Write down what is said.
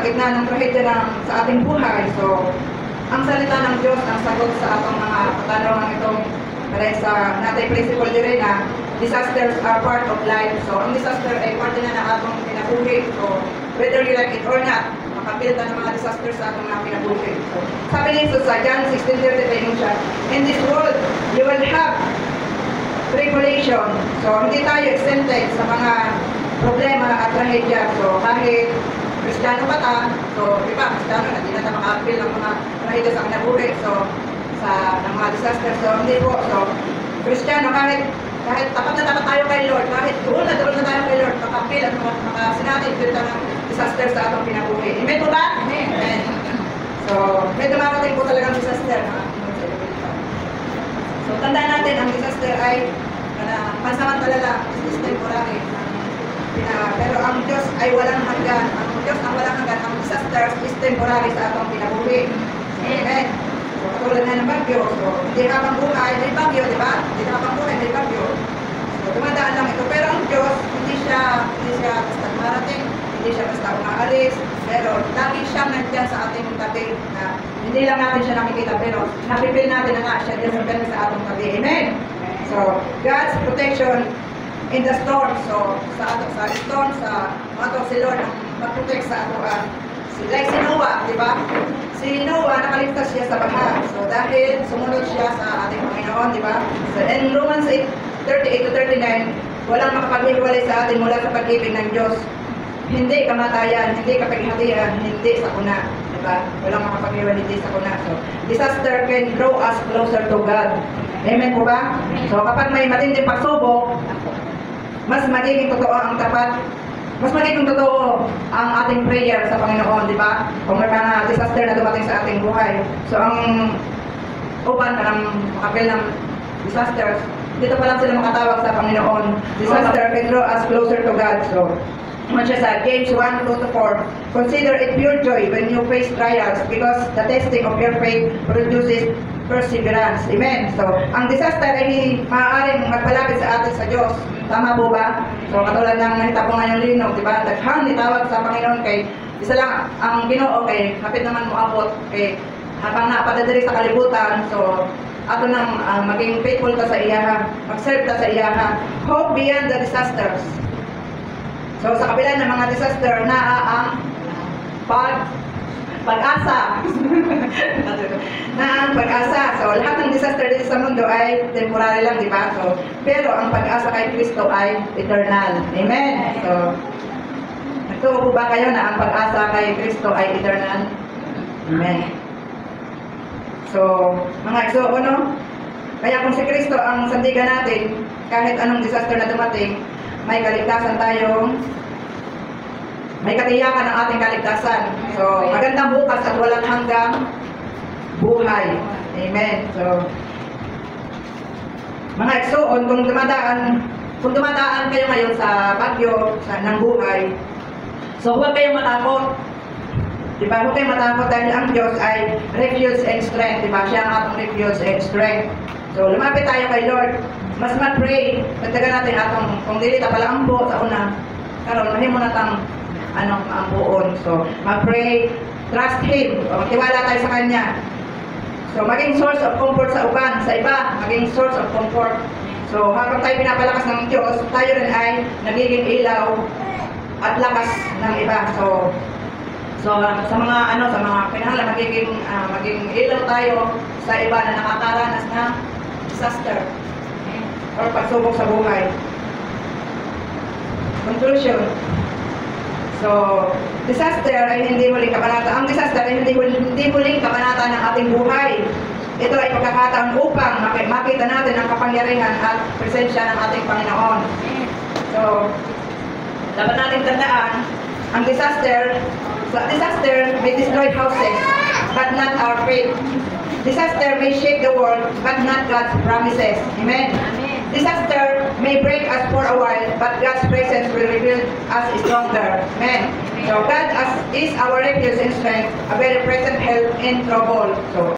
gitna ng trahedya sa ating buhay. So, ang salita ng Diyos ang sagot sa atong mga katanungan itong sa natin principle dire na disasters are part of life. So, ang disaster ay parte na ng atong kinabuhi. So, whether you like it or not, makapilta ng mga disasters sa atong mga kinabuhi. So, sabi ni Jesus sa John 16:35 siya, in this world, you will have tribulation. So, hindi tayo exempted sa mga problema at trahedya. So, kahit Kristiyano pa ta, so, di ba, Kristiyano na, di na tayo makapil ng mga trahedya sa kinabuhi. So, sa mga disaster. So, hindi po. So, Kristiyano, kahit tapat na tapat tayo kay Lord, kahit doon na tayo kay Lord, makapil at mga sinatipilta ng disaster sa atong pinabuhi. Amen po ba? Amen. So, may dumarating po talagang disaster. So, tandaan natin, ang disaster ay pansamantala lang, is temporary. Pero ang Diyos ay walang hanggan. Ang Diyos ang walang hanggan. Ang disaster is temporary sa atong pinabuhi. Amen. So, katulad na ng bagyo. So, hindi habang buhay, may bagyo, di ba? Hindi habang buhay, may bagyo. So, dumadaan lang ito. Pero ang Diyos, hindi siya basta marating, hindi siya basta umaalis. Pero, lagi siyang nandiyan sa ating tabi. Na, hindi lang natin siya nakikita, pero napipil natin na nga siya dyan sa atong tabi. Amen? So, God's protection in the storm. So, sa storm, sa mga si Lord, mag-protect sa ato. Like si Noah, di ba? Si Noah, nakaligtas siya sa baha. So, dahil sumunod siya sa ating Panginoon, di ba? So, in Romans 8:38-39, walang makapaghiwalay sa atin mula sa pag-ibig ng Diyos. Hindi kamatayan, hindi kapaghatian, hindi sakuna. Di ba? Walang makapaghiwalay, hindi sakuna. So, disaster can draw us closer to God. Amen po ba? So, kapag may matinding pagsubok, mas magiging totoo ang tapat. Mas magiging totoo ang ating prayer sa Panginoon, di ba? Kung may mga disaster na dumating sa ating buhay. So, ang uban ng makapil ng disasters, dito pa lang sila makatawag sa Panginoon. Disaster can draw us closer to God. So, much as James 1:2-4, consider it pure joy when you face trials because the testing of your faith produces perseverance. Amen. So, ang disaster ay maaaring magpalapit sa atin sa Diyos. Tama po ba? So, katulad ng nakita ko ngayong linog, di ba? Daghang nitawag sa Panginoon kay isa lang ang Ginoo kay kapit naman moabot kay habang napadadiri sa kalibutan. So, ato nang maging faithful ka sa iyaha, mag-serve ka sa iyaha. Hope beyond the disasters. So, sa kabila ng mga disaster na ang pag-asa. Na ang pag-asa. So, lahat ng disaster dito sa mundo ay temporary lang, di ba? So, pero ang pag-asa kay Kristo ay eternal. Amen? So, nagtuo po ba kayo na ang pag-asa kay Kristo ay eternal? Amen. So, mga igsoon, no? Kaya kung si Kristo ang sandigan natin, kahit anong disaster na dumating, may kaligtasan tayong may katiyakan ng ating kaligtasan. So, magandang bukas at walang hanggang buhay. Amen. So, mga igsoon, kung dumadaan kayo ngayon sa bagyo ng buhay, so huwag kayong matakot. Diba? Huwag kayong matakot dahil ang Diyos ay refuge and strength. Diba? Siya ang atong refuge and strength. So, lumapit tayo kay Lord. Mas mag-pray. Nagtaga natin atong, kung dili ta pala ang buo sa una, karon mahimo na tang ang buon. So, mag-pray, trust Him, magtiwala tayo sa Kanya. So, maging source of comfort sa uban, sa iba, maging source of comfort. So, habang tayo pinapalakas ng Diyos, tayo rin ay nagiging ilaw at lakas ng iba. So sa mga pinahanglan, maging ilaw tayo sa iba na nakakaranas ng disaster or pagsubok sa buhay. Conclusion. So, disaster ay hindi huling kabanata. Ang disaster ay hindi huling kabanata ng ating buhay. Ito ay pagkakataon upang makita natin ang kapangyarihan at presensya ng ating Panginoon. So, dapat natin tandaan, ang disaster may destroy houses, but not our faith. Disaster may shake the world, but not God's promises. Amen. Disaster may break us for a while, but God's presence will rebuild us stronger. Amen. So God is our refuge and strength, a very present help in trouble. So